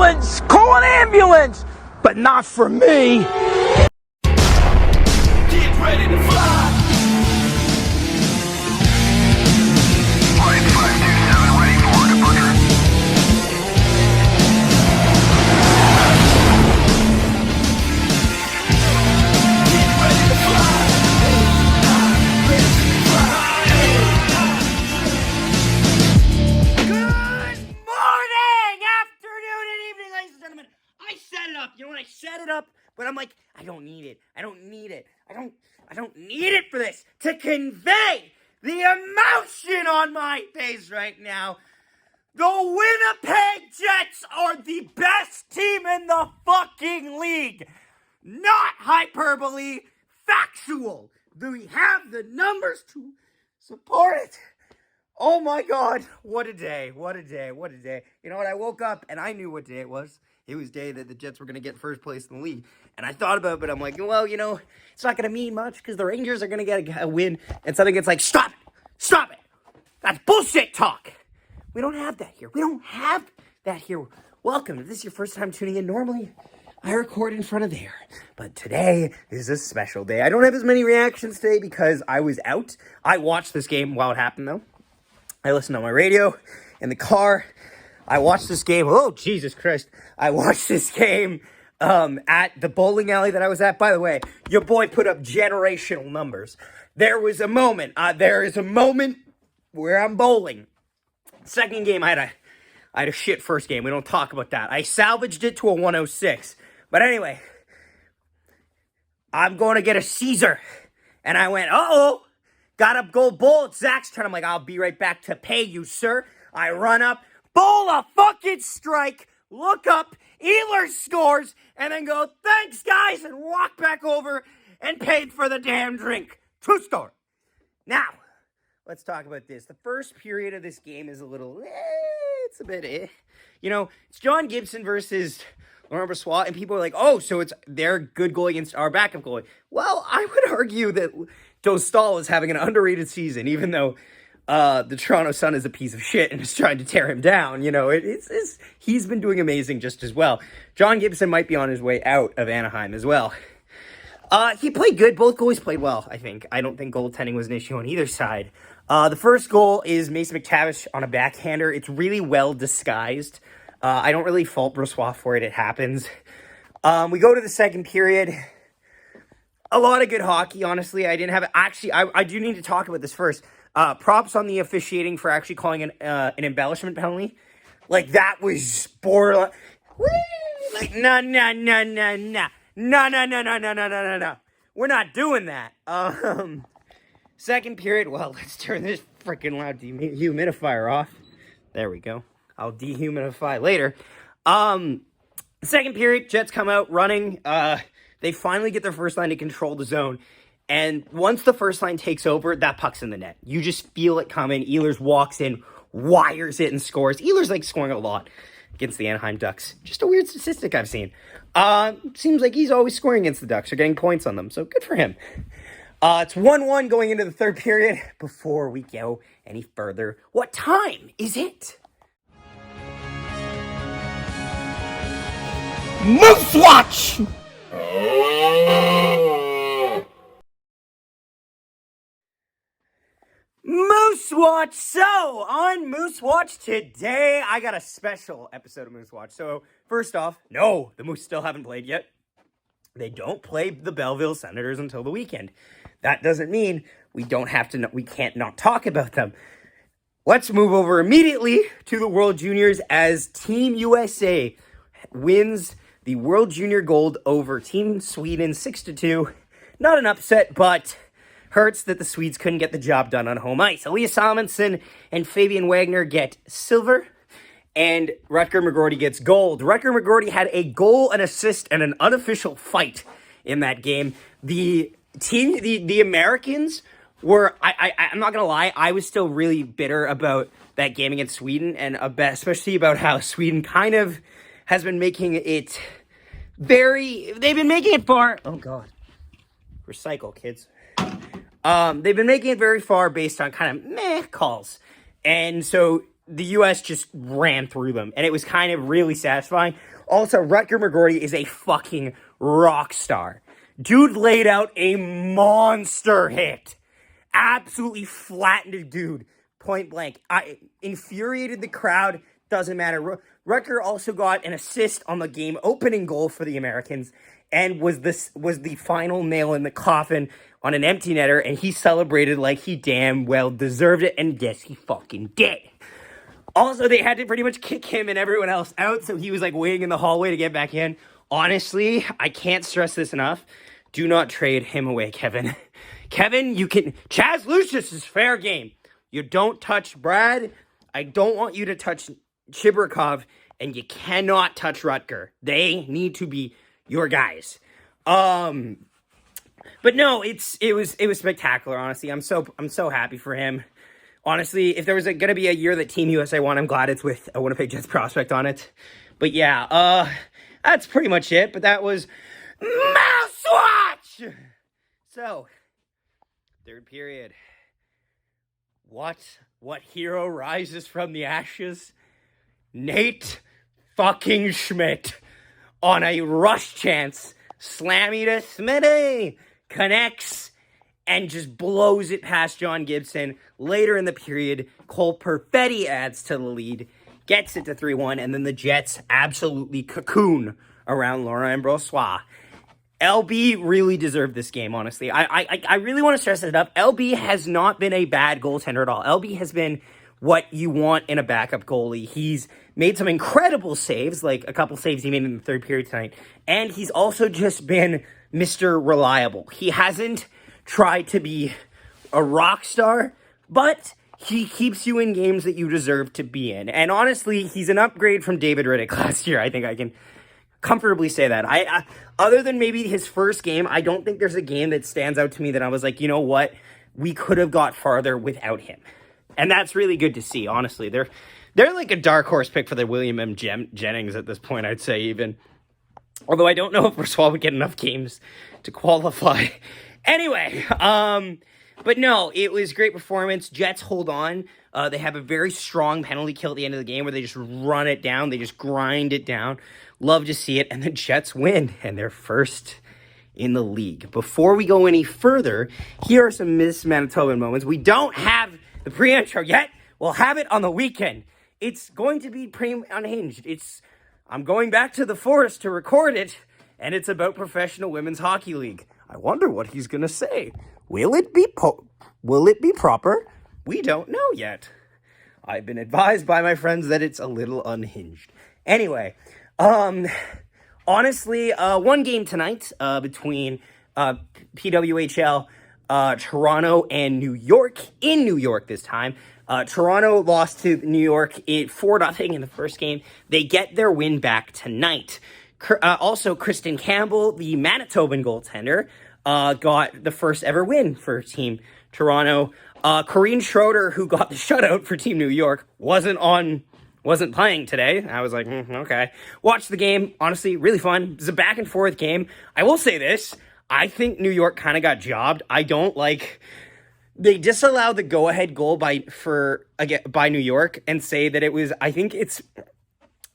ambulance! Call an ambulance! But not for me! Get ready to fly! 527 ready for departure. Get ready to fly! Good morning, afternoon, and evening, ladies and gentlemen. I set it up. You know what? I set it up, but I'm like, I don't need it. I don't need it for this to convey the emotion on my face right now. The Winnipeg Jets are the best team in the fucking league. Not hyperbole, factual. We have the numbers to support it. Oh my God, what a day, what a day, what a day. You know what, I woke up and I knew what day it was. It was day that the Jets were going to get first place in the league. And I thought about it, but I'm like, well, you know, it's not going to mean much because the Rangers are going to get a win. And something gets like, stop it. That's bullshit talk. We don't have that here. We don't have that here. Welcome. If this is your first time tuning in, normally I record in front of there. But today is a special day. I don't have as many reactions today because I was out. I watched this game while it happened, though. I listened on my radio in the car. I watched this game. Oh, Jesus Christ. I watched this game at the bowling alley that I was at. By the way, your boy put up generational numbers. There was a moment. There is a moment where I'm bowling. Second game, I had a shit first game. We don't talk about that. I salvaged it to a 106. But anyway, I'm going to get a Caesar. And I went, uh-oh. Got up, go bowl. It's Zach's turn. I'm like, I'll be right back to pay you, sir. I run up, bowl a fucking strike, look up, Ehlers scores, and then go, thanks, guys, and walk back over and paid for the damn drink. True story. Now, let's talk about this. The first period of this game is a little, it's a bit, You know, it's John Gibson versus Laurent Brossoit, and people are like, oh, so it's their good goalie against our backup goalie. Well, I would argue that Dostal is having an underrated season, even though the Toronto Sun is a piece of shit and is trying to tear him down. You know, he's been doing amazing just as well. John Gibson might be on his way out of Anaheim as well. He played good. Both goalies played well, I think. I don't think goaltending was an issue on either side. The first goal is Mason McTavish on a backhander. It's really well disguised. I don't really fault Brossoit for it. It happens. We go to the second period. A lot of good hockey, honestly. I didn't have it. Actually, I do need to talk about this first. Props on the officiating for actually calling an embellishment penalty. Like, that was borderline. Like, no. No. We're not doing that. Second period. Well, let's turn this freaking loud dehumidifier off. There we go. I'll dehumidify later. Second period, Jets come out running. They finally get their first line to control the zone. And once the first line takes over, that puck's in the net. You just feel it coming. Ehlers walks in, wires it, and scores. Ehlers likes scoring a lot against the Anaheim Ducks. Just a weird statistic I've seen. Seems like he's always scoring against the Ducks or getting points on them, so good for him. It's 1-1 going into the third period. Before we go any further, what time is it? Moose Watch! Moose Watch! So, on Moose Watch today, I got a special episode of Moose Watch. So, first off, no, the Moose still haven't played yet. They don't play the Belleville Senators until the weekend. That doesn't mean we can't not talk about them. Let's move over immediately to the World Juniors as Team USA wins the World Junior Gold over Team Sweden 6-2. Not an upset, but hurts that the Swedes couldn't get the job done on home ice. Elias Salmonson and Fabian Wagner get silver, and Rutger Mcgroarty gets gold. Rutger Mcgroarty had a goal, an assist, and an unofficial fight in that game. The Americans were, I'm not going to lie, I was still really bitter about that game against Sweden, and especially about how Sweden kind of has been making it they've been making it far, oh God, recycle, kids. They've been making it very far based on kind of meh calls. And so the U.S. just ran through them, and it was kind of really satisfying. Also, Rutger Mcgroarty is a fucking rock star. Dude laid out a monster hit. Absolutely flattened a dude, point blank. I infuriated the crowd, doesn't matter. Rutger also got an assist on the game opening goal for the Americans, and was the final nail in the coffin on an empty netter, and he celebrated like he damn well deserved it, and yes, he fucking did. Also, they had to pretty much kick him and everyone else out, so he was like waiting in the hallway to get back in. Honestly, I can't stress this enough. Do not trade him away, Kevin. Kevin, you can... Chaz Lucius is fair game. You don't touch Brad. I don't want you to touch Chibrikov, and you cannot touch Rutger. They need to be your guys. But no, it was spectacular, honestly. I'm so happy for him. Honestly, if there was going to be a year that Team USA won, I'm glad it's with a Winnipeg Jets prospect on it. But yeah, that's pretty much it. But that was Mouse Watch! So, third period. What hero rises from the ashes? Nate fucking Schmidt on a rush chance. Slammy to Smitty. Connects and just blows it past John Gibson. Later in the period, Cole Perfetti adds to the lead, gets it to 3-1, and then the Jets absolutely cocoon around Laurent Brossoit. LB really deserved this game, honestly. I really want to stress it up. LB has not been a bad goaltender at all. LB has been what you want in a backup goalie. He's made some incredible saves, like a couple saves he made in the third period tonight, and he's also just been Mr. Reliable. He hasn't tried to be a rock star, but he keeps you in games that you deserve to be in. And honestly, he's an upgrade from David Riddick last year. I think I can comfortably say that. I other than maybe his first game, I don't think there's a game that stands out to me that I was like, you know what? We could have got farther without him. And that's really good to see, honestly. They're like a dark horse pick for the William M. Jennings at this point, I'd say, even. Although I don't know if Brossoit would get enough games to qualify. Anyway, but no, it was a great performance. Jets hold on. They have a very strong penalty kill at the end of the game where they just run it down. They just grind it down. Love to see it. And the Jets win, and they're first in the league. Before we go any further, here are some Miss Manitoban moments. We don't have the pre-intro yet. We'll have it on the weekend. It's going to be pretty unhinged. I'm going back to the forest to record it, and it's about Professional Women's Hockey League. I wonder what he's going to say. Will it be proper? We don't know yet. I've been advised by my friends that it's a little unhinged. Anyway, honestly, one game tonight between PWHL, Toronto, and New York. In New York this time. Toronto lost to New York 4-0 in the first game. They get their win back tonight. Also, Kristen Campbell, the Manitoban goaltender, got the first ever win for Team Toronto. Corrine Schroeder, who got the shutout for Team New York, wasn't playing today. I was like, okay. Watched the game. Honestly, really fun. It was a back and forth game. I will say this. I think New York kind of got jobbed. I don't like... They disallowed the go-ahead goal by New York and say that it was... I think it's...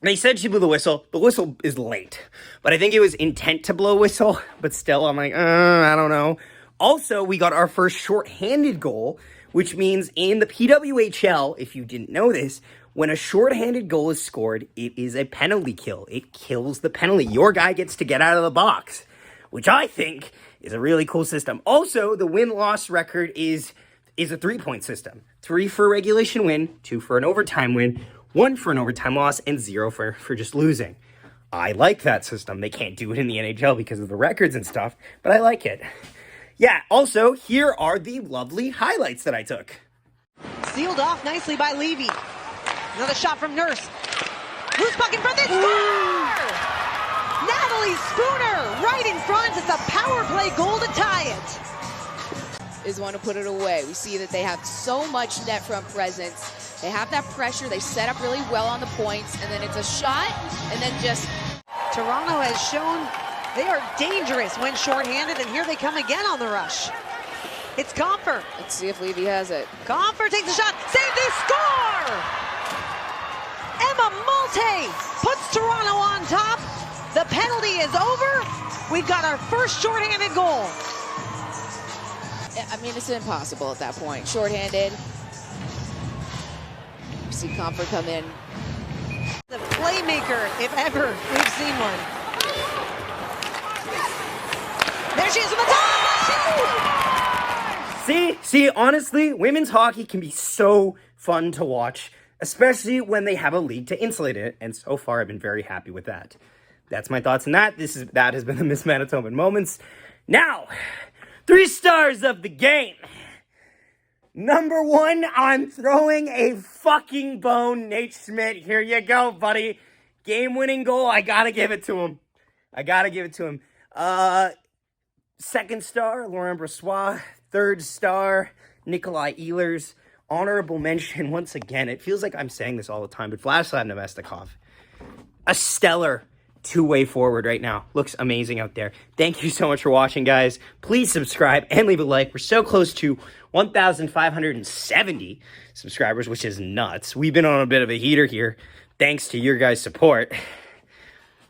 They said she blew the whistle. The whistle is late. But I think it was intent to blow whistle. But still, I'm like, I don't know. Also, we got our first shorthanded goal, which means in the PWHL, if you didn't know this, when a shorthanded goal is scored, it is a penalty kill. It kills the penalty. Your guy gets to get out of the box, which I think is a really cool system. Also, the win-loss record is a 3-point system. 3 for a regulation win, 2 for an overtime win, 1 for an overtime loss, and 0 for just losing. I like that system. They can't do it in the NHL because of the records and stuff, but I like it. Yeah, also, here are the lovely highlights that I took. Sealed off nicely by Levy. Another shot from Nurse. Loose puck in front, they score! Natalie Spooner right in front. It's a power play goal to tie it. Is want to put it away. We see that they have so much net front presence. They have that pressure. They set up really well on the points, and then it's a shot, and then just... Toronto has shown they are dangerous when shorthanded, and here they come again on the rush. It's Comfer. Let's see if Levy has it. Comfer takes a shot. Save, they score! The penalty is over. We've got our first shorthanded goal. I mean, it's impossible at that point. Shorthanded. You see Comfort come in. The playmaker, if ever we've seen one. There she is on the top. See, honestly, women's hockey can be so fun to watch, especially when they have a league to insulate it, and so far I've been very happy with that. That's my thoughts on that. That has been the Miss Manitoban Moments. Now, 3 stars of the game. Number 1, I'm throwing a fucking bone. Nate Schmidt, here you go, buddy. Game-winning goal, I gotta give it to him. 2nd star, Laurent Brossois. 3rd star, Nikolai Ehlers. Honorable mention, once again, it feels like I'm saying this all the time, but Vladislav Nemestikov. A stellar 2-way forward right now. Looks amazing out there. Thank you so much for watching, guys. Please subscribe and leave a like. We're so close to 1,570 subscribers, which is nuts. We've been on a bit of a heater here, thanks to your guys' support.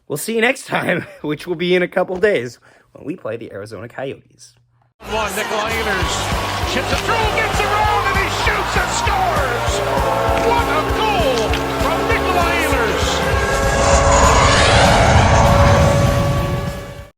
We'll see you next time, which will be in a couple days, when we play the Arizona Coyotes. Nikolai Ehlers chips it through, gets around!